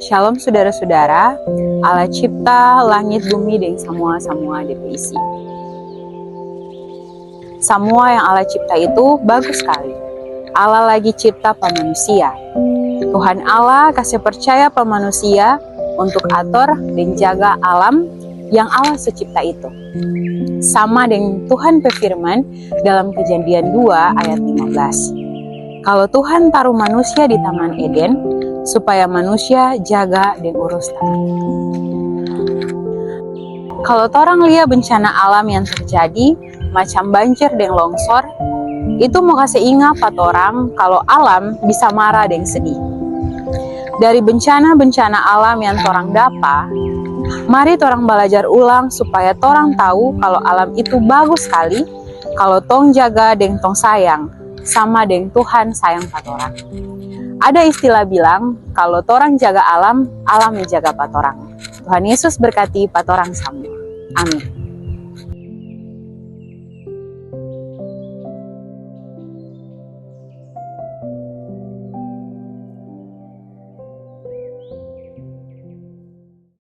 Shalom saudara-saudara, Allah cipta langit bumi dan semua DPIC. Semua yang Allah cipta itu bagus sekali. Allah lagi cipta manusia. Tuhan Allah kasih percaya manusia untuk atur dan jaga alam yang Allah secipta itu. Sama dengan Tuhan berfirman dalam Kejadian 2 ayat 15. Kalau Tuhan taruh manusia di Taman Eden, supaya manusia jaga dan urus taman. Kalau orang lihat bencana alam yang terjadi, macam banjir dan longsor, itu mau kasih ingat pada orang kalau alam bisa marah dan sedih. Dari bencana-bencana alam yang orang dapat, mari orang belajar ulang supaya orang tahu kalau alam itu bagus sekali, kalau tong jaga dan tong sayang, sama dengan Tuhan sayang pada orang. Ada istilah bilang, kalau orang jaga alam, alam menjaga pada orang. Tuhan Yesus berkati pada orang semua. Amin.